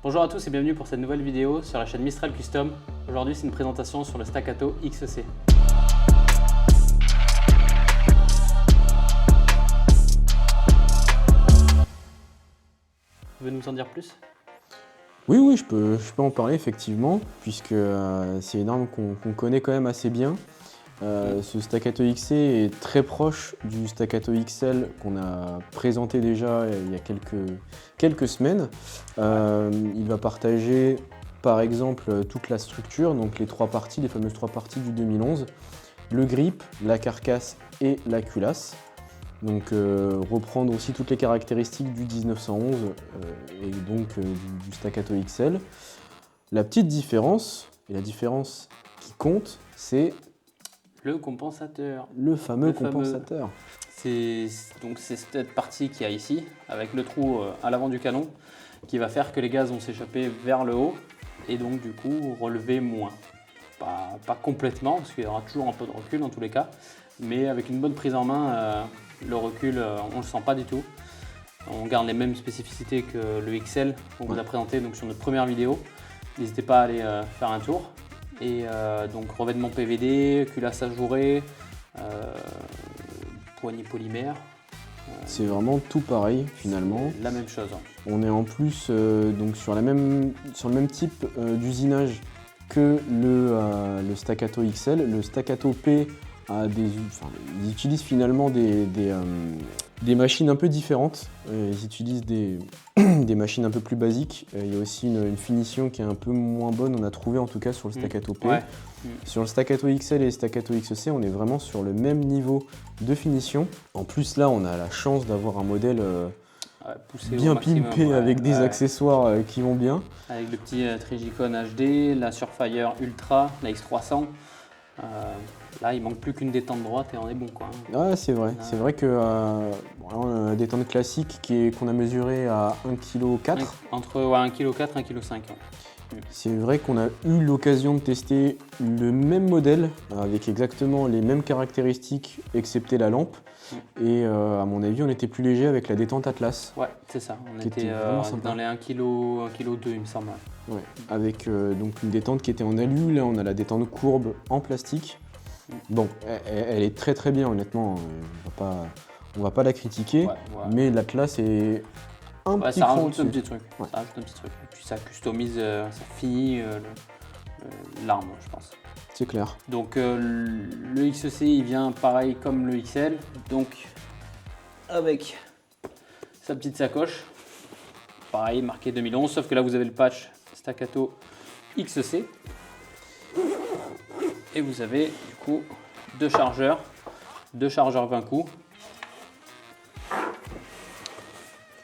Bonjour à tous et bienvenue pour cette nouvelle vidéo sur la chaîne Mistral Custom. Aujourd'hui, c'est une présentation sur le Staccato XC. Tu veux nous en dire plus? Oui, je peux en parler effectivement, puisque c'est une arme qu'on connaît quand même assez bien. Ce Staccato XC est très proche du Staccato XL qu'on a présenté déjà il y a quelques semaines. Il va partager par exemple toute la structure, donc les trois parties, les fameuses trois parties du 2011, le grip, la carcasse et la culasse. Donc reprendre aussi toutes les caractéristiques du 1911 et donc du Staccato XL. La petite différence, et la différence qui compte, c'est Le compensateur. le fameux compensateur. C'est cette partie qu'il y a ici, avec le trou à l'avant du canon, qui va faire que les gaz vont s'échapper vers le haut et donc du coup relever moins. Pas complètement, parce qu'il y aura toujours un peu de recul dans tous les cas, mais avec une bonne prise en main, le recul, on ne le sent pas du tout. On garde les mêmes spécificités que le XL qu'on vous a présenté donc, sur notre première vidéo. N'hésitez pas à aller faire un tour. Et donc revêtement PVD, culasse ajourée, poignée polymère. C'est vraiment tout pareil finalement. La même chose. On est en plus donc sur le même type d'usinage que le Staccato XL. Le Staccato P ils utilisent finalement des machines un peu différentes. Ils utilisent des machines un peu plus basiques. Il y a aussi une finition qui est un peu moins bonne, on a trouvé en tout cas sur le Staccato P. Sur le Staccato XL et le Staccato XC, on est vraiment sur le même niveau de finition. En plus là, on a la chance d'avoir un modèle bien pimpé avec des accessoires qui vont bien. Avec le petit Trigicon HD, la Surfire Ultra, la X300. Là, il manque plus qu'une détente droite et on est bon quoi. Ouais, c'est vrai. C'est vrai que la détente classique qu'on a mesurée à 1,4 kg. Entre 1,4 kg et 1,5 kg. C'est vrai qu'on a eu l'occasion de tester le même modèle avec exactement les mêmes caractéristiques excepté la lampe. Et à mon avis, on était plus léger avec la détente Atlas. Ouais, c'est ça. On était dans les 1,2 kg, il me semble. Ouais, avec donc une détente qui était en alu. Là, on a la détente courbe en plastique. Bon, elle est très très bien, honnêtement. On va pas la critiquer, mais l'Atlas est un petit ça cran rajoute un au-dessus. petit truc. Ça rajoute un petit truc. Et puis ça customise, ça finit l'arme, je pense. C'est clair. Donc le XC, il vient pareil comme le XL, donc avec sa petite sacoche, pareil marqué 2011, sauf que là vous avez le patch Staccato XC. Et vous avez du coup deux chargeurs 20 coups.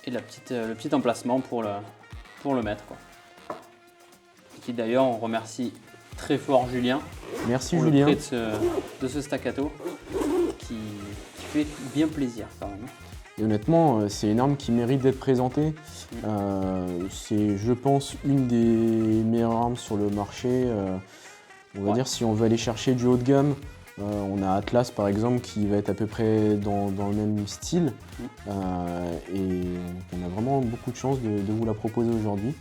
Et le petit emplacement pour le mettre. Quoi. Et qui d'ailleurs, on remercie très fort Julien. Merci pour Julien. Le prêt de ce Staccato qui fait bien plaisir quand même. Et honnêtement, c'est une arme qui mérite d'être présentée. C'est, je pense, une des meilleures armes sur le marché. On va dire si on veut aller chercher du haut de gamme, on a Atlas par exemple qui va être à peu près dans le même style et on a vraiment beaucoup de chance de vous la proposer aujourd'hui.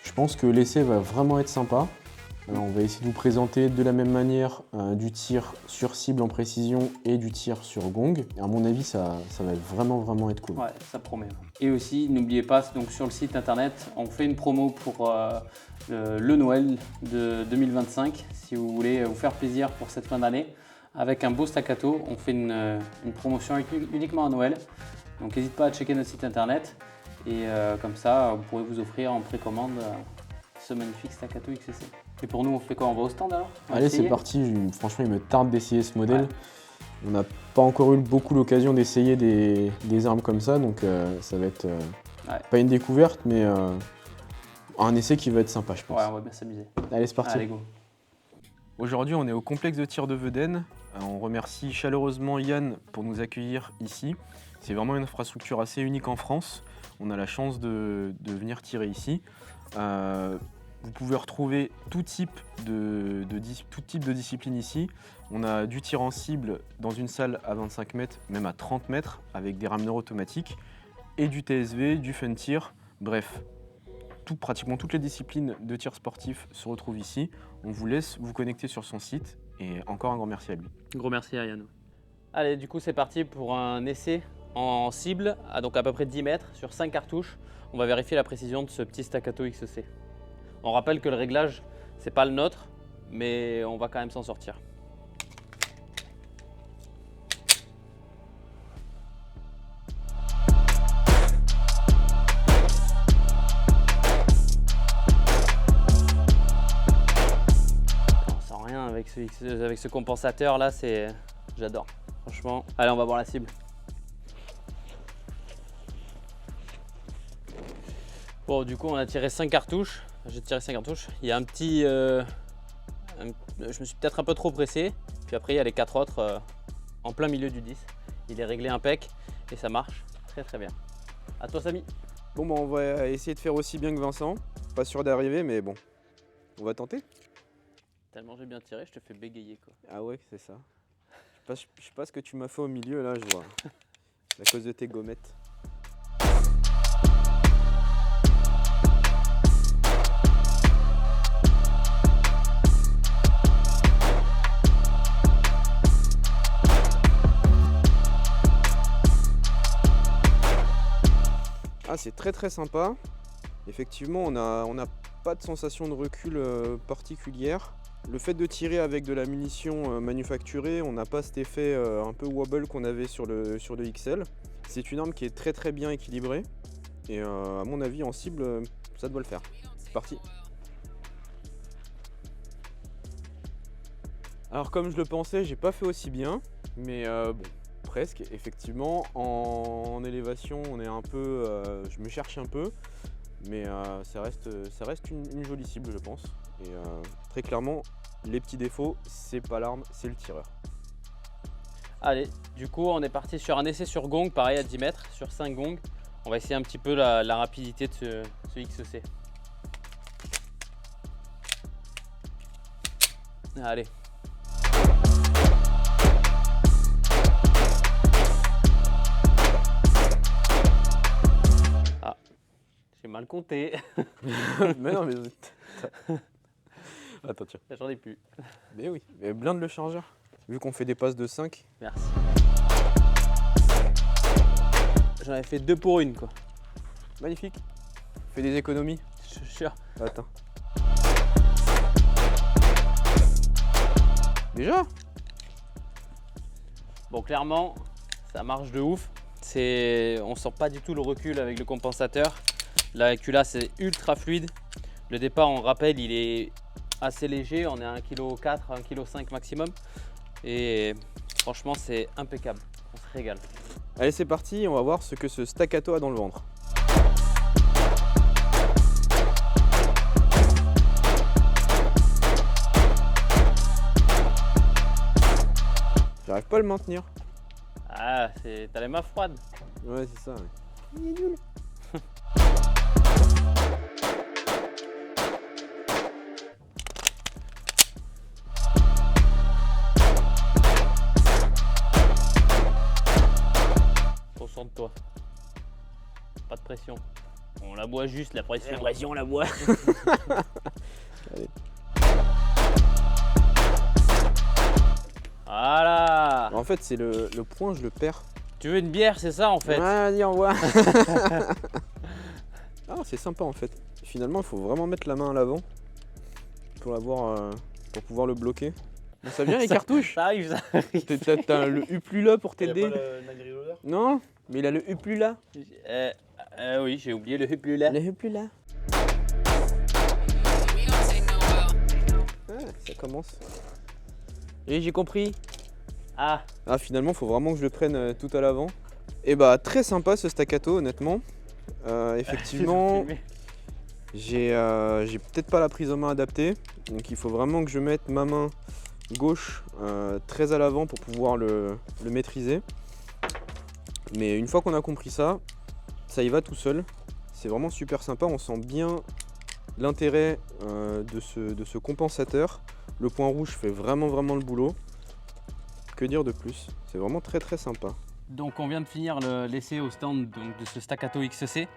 Je pense que l'essai va vraiment être sympa. On va essayer de vous présenter de la même manière du tir sur cible en précision et du tir sur gong. Et à mon avis, ça va vraiment être cool. Ouais, ça promet. Et aussi, n'oubliez pas, donc sur le site internet, on fait une promo pour le Noël de 2025. Si vous voulez vous faire plaisir pour cette fin d'année, avec un beau Staccato, on fait une promotion uniquement à Noël. Donc n'hésitez pas à checker notre site internet. Et comme ça, vous pourrez vous offrir en précommande ce magnifique Staccato XC. Et pour nous, on fait quoi? On va au stand alors? Allez, c'est parti. Franchement, il me tarde d'essayer ce modèle. On n'a pas encore eu beaucoup l'occasion d'essayer des armes comme ça, donc ça va être pas une découverte, mais un essai qui va être sympa, je pense. Ouais, on va bien s'amuser. Allez, c'est parti. Allez, go. Aujourd'hui, on est au complexe de tir de Vedennes. On remercie chaleureusement Yann pour nous accueillir ici. C'est vraiment une infrastructure assez unique en France. On a la chance de venir tirer ici. Vous pouvez retrouver tout type de discipline ici. On a du tir en cible dans une salle à 25 mètres, même à 30 mètres, avec des rameneurs automatiques, et du TSV, du fun tir, bref. pratiquement toutes les disciplines de tir sportif se retrouvent ici. On vous laisse vous connecter sur son site et encore un grand merci à lui. Gros merci à Yannou. Allez, du coup c'est parti pour un essai en cible, donc à peu près 10 mètres sur 5 cartouches. On va vérifier la précision de ce petit Staccato XC. On rappelle que le réglage, c'est pas le nôtre, mais on va quand même s'en sortir. On sent rien avec ce compensateur là, j'adore. Franchement, allez, on va voir la cible. Bon, du coup, on a tiré 5 cartouches. J'ai tiré 5 cartouches. Il y a un petit... je me suis peut-être un peu trop pressé. Puis après, il y a les 4 autres en plein milieu du 10. Il est réglé impec et ça marche très très bien. À toi, Samy. Bon, on va essayer de faire aussi bien que Vincent. Pas sûr d'arriver, mais bon, on va tenter. Tellement j'ai bien tiré, je te fais bégayer quoi. Ah ouais, c'est ça. Je sais pas ce que tu m'as fait au milieu là, je vois. C'est à cause de tes gommettes. Ah, c'est très très sympa. Effectivement, on n'a pas de sensation de recul particulière. Le fait de tirer avec de la munition manufacturée, on n'a pas cet effet un peu wobble qu'on avait sur le XL. C'est une arme qui est très très bien équilibrée. Et à mon avis, en cible, ça doit le faire. C'est parti. Alors comme je le pensais, j'ai pas fait aussi bien. Mais bon, presque. Effectivement, en élévation, on est un peu... je me cherche un peu. Mais ça reste une jolie cible, je pense. Et très clairement, les petits défauts, c'est pas l'arme, c'est le tireur. Allez, du coup, on est parti sur un essai sur gong, pareil à 10 mètres, sur 5 gongs. On va essayer un petit peu la rapidité de ce XC. Allez. Ah, j'ai mal compté. Mais non, mais... Attends, tiens. J'en ai plus. Mais oui, mais blinde le chargeur. Vu qu'on fait des passes de 5. Merci. J'en avais fait 2 pour 1 quoi. Magnifique. Fais des économies. Je suis sûr. Attends. Déjà? Bon, clairement, ça marche de ouf. On sent pas du tout le recul avec le compensateur. La culasse est ultra fluide. Le départ, on rappelle, il est assez léger. On est à 1,4 kg, 1,5 kg maximum. Et franchement, c'est impeccable. On se régale. Allez, c'est parti. On va voir ce que ce Staccato a dans le ventre. J'arrive pas à le maintenir. Ah, t'as les mains froides. Ouais, c'est ça. Ouais. Il est nul. Concentre-toi. Pas de pression. On la boit juste, la pression. La pression, on la boit. Allez. Voilà. En fait, c'est le point, je le perds. Tu veux une bière, c'est ça en fait? Ouais, vas-y, on voit. Ah, c'est sympa en fait. Finalement, il faut vraiment mettre la main à l'avant pour pour pouvoir le bloquer. Bon, ça vient les cartouches. Ça arrive, ça arrive. T'as le U plus là pour t'aider. Il y a pas le nagri-loader ? Non, mais il a le U plus là. Oui, j'ai oublié le plus là. Le U plus là. Ah, ça commence. Et j'ai compris. Ah, Finalement, faut vraiment que je le prenne tout à l'avant. Et bah, très sympa ce Staccato, honnêtement. Effectivement, j'ai peut-être pas la prise en main adaptée. Donc il faut vraiment que je mette ma main gauche très à l'avant pour pouvoir le maîtriser. Mais une fois qu'on a compris ça, ça y va tout seul. C'est vraiment super sympa. On sent bien l'intérêt de ce compensateur. Le point rouge fait vraiment le boulot. Que dire de plus? C'est vraiment très sympa. donc on vient de finir l'essai au stand donc, de ce Staccato XC.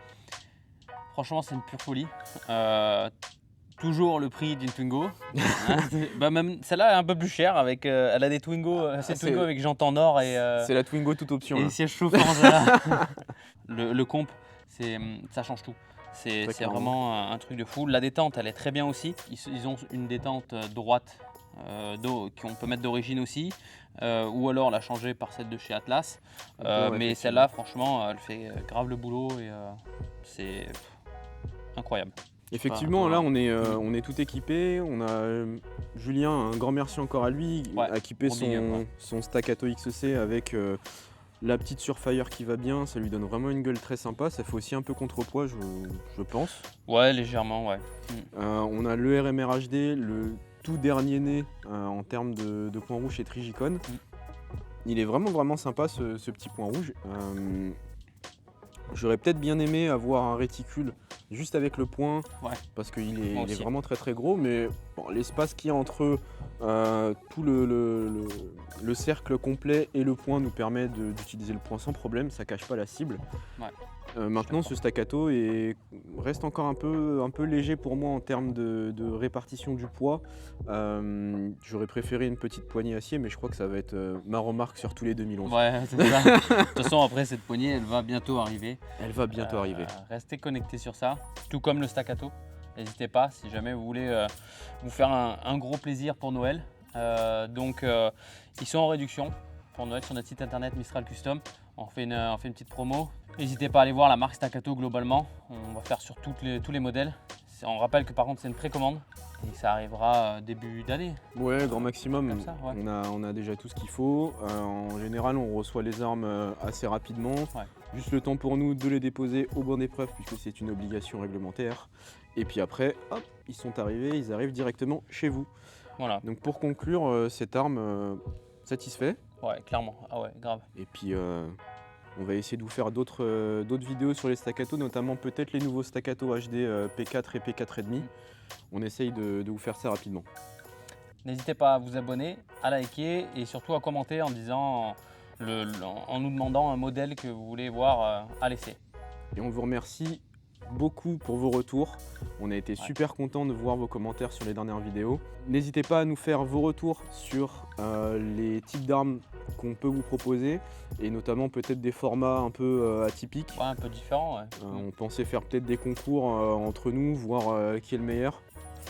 Franchement, c'est une pure folie. Toujours le prix d'une Twingo. Bah, même celle-là est un peu plus chère. Avec, elle a des Twingo, c'est Twingo avec jantes en or et c'est la Twingo toute option. et Là. siège chauffant. Voilà. Le comp, ça change tout. C'est vraiment un truc de fou. La détente, elle est très bien aussi. Ils ont une détente droite qu'on peut mettre d'origine aussi. Ou alors la changer par celle de chez Atlas. Mais celle-là, franchement, elle fait grave le boulot et c'est incroyable. Effectivement, là on est tout équipé. On a Julien, un grand merci encore à lui, a équipé son Staccato XC avec la petite Surfire qui va bien. Ça lui donne vraiment une gueule très sympa. Ça fait aussi un peu contrepoids, je pense. Ouais, légèrement, ouais. On a le RMR HD, le tout dernier né en termes de point rouge chez Trigicon. Il est vraiment sympa ce petit point rouge. J'aurais peut-être bien aimé avoir un réticule juste avec le point, parce qu'il est vraiment très gros, mais bon, l'espace qu'il y a entre tout le cercle complet et le point nous permet d'utiliser le point sans problème, ça cache pas la cible. Maintenant ce staccato reste encore un peu léger pour moi en termes de répartition du poids. J'aurais préféré une petite poignée acier, mais je crois que ça va être ma remarque sur tous les 2011. Ouais, c'est ça. De toute façon, après cette poignée, elle va bientôt arriver. Elle va bientôt arriver. Restez connectés sur ça, tout comme le staccato. N'hésitez pas si jamais vous voulez vous faire un gros plaisir pour Noël. Ils sont en réduction pour Noël sur notre site internet Mistral Custom. On fait une petite promo. N'hésitez pas à aller voir la marque Staccato globalement. On va faire sur tous les modèles. On rappelle que par contre c'est une précommande et ça arrivera début d'année. Ouais, grand maximum. Comme ça, ouais. On a déjà tout ce qu'il faut. En général, on reçoit les armes assez rapidement. Juste le temps pour nous de les déposer au banc d'épreuve puisque c'est une obligation réglementaire. Et puis après, hop, ils arrivent directement chez vous. Voilà. Donc pour conclure, cette arme satisfait. Ouais, clairement. Ah ouais, grave. Et puis on va essayer de vous faire d'autres vidéos sur les staccato, notamment peut-être les nouveaux staccato HD P4 et P4,5. On essaye de vous faire ça rapidement. N'hésitez pas à vous abonner, à liker et surtout à commenter en disant, en nous demandant un modèle que vous voulez voir à l'essai. Et on vous remercie beaucoup pour vos retours. On a été super contents de voir vos commentaires sur les dernières vidéos. N'hésitez pas à nous faire vos retours sur les types d'armes qu'on peut vous proposer et notamment peut-être des formats un peu atypiques. Ouais, un peu différents. Ouais. On pensait faire peut-être des concours entre nous, voir qui est le meilleur.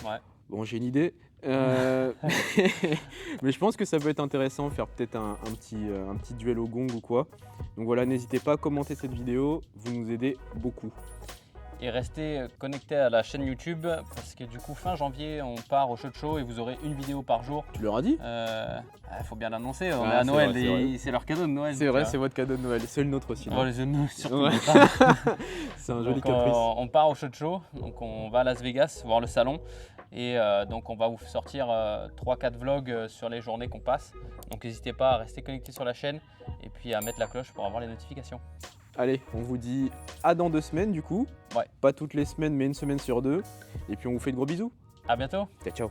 Ouais. Bon, j'ai une idée. Mais je pense que ça peut être intéressant, faire peut-être un petit duel au gong ou quoi. Donc voilà, n'hésitez pas à commenter cette vidéo, vous nous aidez beaucoup. Et restez connectés à la chaîne YouTube parce que du coup fin janvier on part au SHOT Show et vous aurez une vidéo par jour. Tu leur as dit? Faut bien l'annoncer, on est à Noël et c'est leur cadeau de Noël. C'est vrai, c'est votre cadeau de Noël, c'est le nôtre aussi. Oh, les jeunes, surtout. C'est un joli caprice. On part au SHOT Show, donc on va à Las Vegas voir le salon et donc on va vous sortir 3-4 vlogs sur les journées qu'on passe. Donc n'hésitez pas à rester connectés sur la chaîne et puis à mettre la cloche pour avoir les notifications. Allez, on vous dit à dans 2 semaines du coup. Ouais. Pas toutes les semaines mais une semaine sur 2. Et puis on vous fait de gros bisous. À bientôt. Ciao.